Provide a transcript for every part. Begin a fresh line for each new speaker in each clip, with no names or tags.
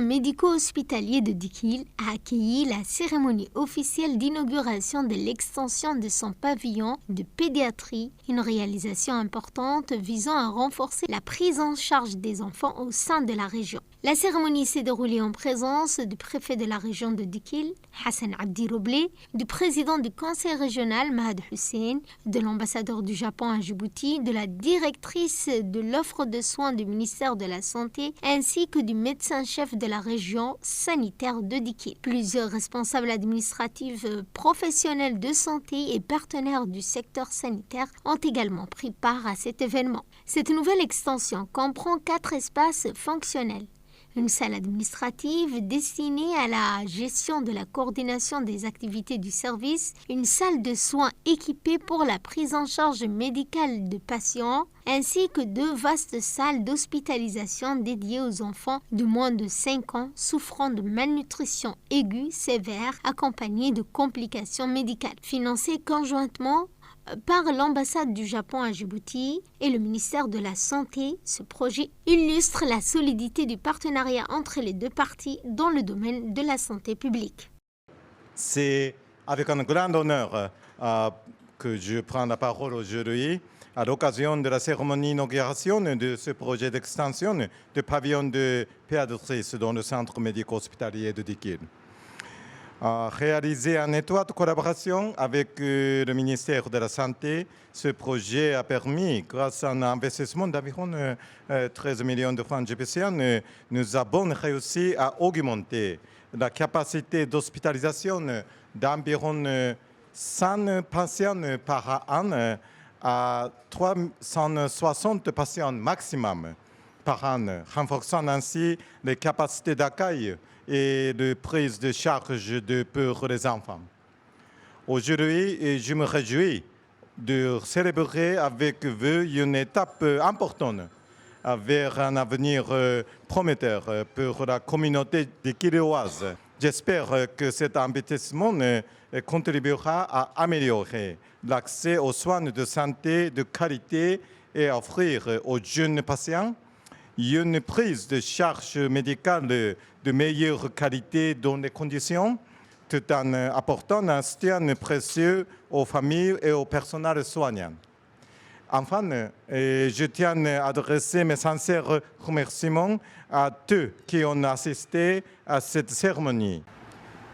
médico-hospitalier de Dikil a accueilli la cérémonie officielle d'inauguration de l'extension de son pavillon de pédiatrie, une réalisation importante visant à renforcer la prise en charge des enfants au sein de la région. La cérémonie s'est déroulée en présence du préfet de la région de Dikil, Hassan Abdi Roblé, du président du conseil régional, Mahad Hussein, de l'ambassadeur du Japon à Djibouti, de la directrice de l'offre de soins du ministère de la Santé, ainsi que du médecin-chef de la région sanitaire de Dikil. Plusieurs responsables administratifs, professionnels de santé et partenaires du secteur sanitaire ont également pris part à cet événement. Cette nouvelle extension comprend 4 espaces fonctionnels. Une salle administrative destinée à la gestion de la coordination des activités du service, une salle de soins équipée pour la prise en charge médicale de patients, ainsi que 2 vastes salles d'hospitalisation dédiées aux enfants de moins de 5 ans souffrant de malnutrition aiguë sévère accompagnée de complications médicales. Financées conjointement par l'ambassade du Japon à Djibouti et le ministère de la Santé, ce projet illustre la solidité du partenariat entre les 2 parties dans le domaine de la santé publique.
C'est avec un grand honneur que je prends la parole aujourd'hui à l'occasion de la cérémonie d'inauguration de ce projet d'extension de pavillon de pédiatrie dans le centre médico-hospitalier de Dikil. Réalisé en étroite collaboration avec le ministère de la Santé, ce projet a permis, grâce à un investissement d'environ 13 millions de francs GBCN, nous avons réussi à augmenter la capacité d'hospitalisation d'environ 100 patients par an à 360 patients maximum par an, renforçant ainsi les capacités d'accueil et de prise de charge pour les enfants. Aujourd'hui, je me réjouis de célébrer avec vous une étape importante vers un avenir prometteur pour la communauté dikiloise. J'espère que cet investissement contribuera à améliorer l'accès aux soins de santé de qualité et offrir aux jeunes patients une prise de charge médicale de meilleure qualité dans les conditions, tout en apportant un soutien précieux aux familles et au personnel soignant. Enfin, je tiens à adresser mes sincères remerciements à tous qui ont assisté à cette cérémonie.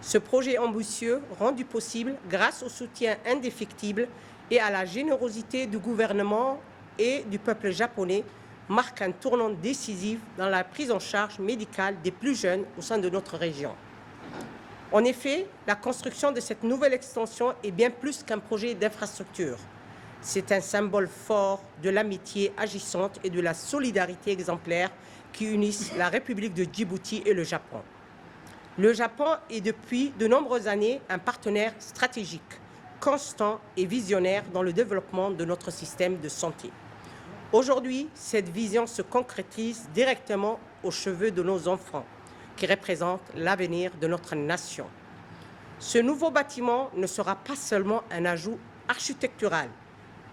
Ce projet ambitieux, rendu possible grâce au soutien indéfectible et à la générosité du gouvernement et du peuple japonais, marque un tournant décisif dans la prise en charge médicale des plus jeunes au sein de notre région. En effet, la construction de cette nouvelle extension est bien plus qu'un projet d'infrastructure. C'est un symbole fort de l'amitié agissante et de la solidarité exemplaire qui unissent la République de Djibouti et le Japon. Le Japon est depuis de nombreuses années un partenaire stratégique, constant et visionnaire dans le développement de notre système de santé. Aujourd'hui, cette vision se concrétise directement aux cheveux de nos enfants, qui représentent l'avenir de notre nation. Ce nouveau bâtiment ne sera pas seulement un ajout architectural.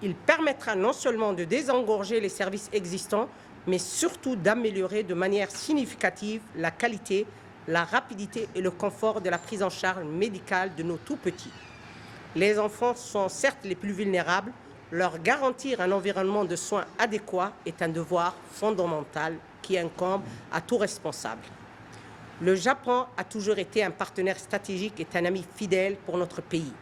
Il permettra non seulement de désengorger les services existants, mais surtout d'améliorer de manière significative la qualité, la rapidité et le confort de la prise en charge médicale de nos tout-petits. Les enfants sont certes les plus vulnérables. Leur garantir un environnement de soins adéquat est un devoir fondamental qui incombe à tout responsable. Le Japon a toujours été un partenaire stratégique et un ami fidèle pour notre pays.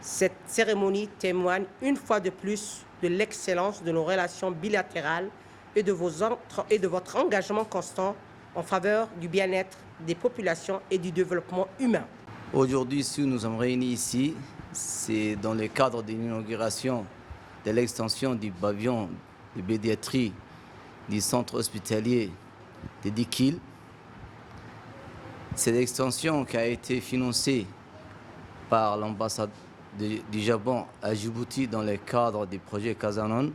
Cette cérémonie témoigne une fois de plus de l'excellence de nos relations bilatérales et de votre engagement constant en faveur du bien-être des populations et du développement humain.
Aujourd'hui, si nous sommes réunis ici, c'est dans le cadre de l'inauguration de l'extension du pavillon de pédiatrie du centre hospitalier de Dikil. Cette extension qui a été financée par l'ambassade du Japon à Djibouti dans le cadre du projet Casanon.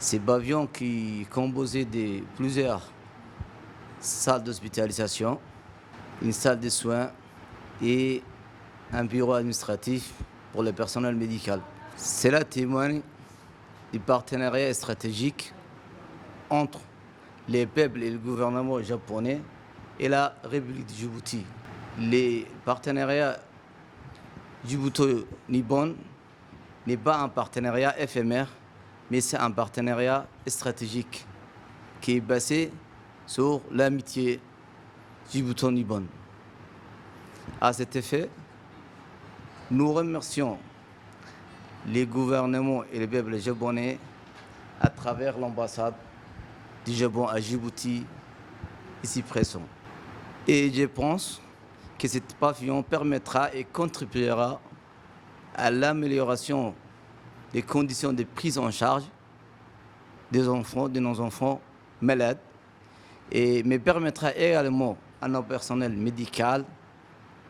Ce pavillon qui est composé de plusieurs salles d'hospitalisation, une salle de soins et un bureau administratif pour le personnel médical. Cela témoigne du partenariat stratégique entre les peuples et le gouvernement japonais et la République de Djibouti. Les partenariats Djibouto-Nippon n'est pas un partenariat éphémère, mais c'est un partenariat stratégique qui est basé sur l'amitié Djibouto-Nippon. À cet effet, nous remercions les gouvernements et les peuples japonais à travers l'ambassade du Japon à Djibouti, ici présent. Et je pense que cet pavillon permettra et contribuera à l'amélioration des conditions de prise en charge des enfants, de nos enfants malades, mais permettra également à nos personnels médicaux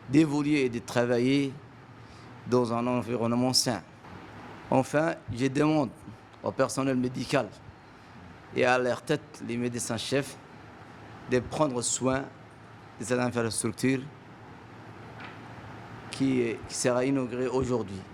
d'évoluer et de travailler dans un environnement sain. Enfin, je demande au personnel médical et à leur tête, les médecins-chefs, de prendre soin de cette infrastructure qui sera inaugurée aujourd'hui.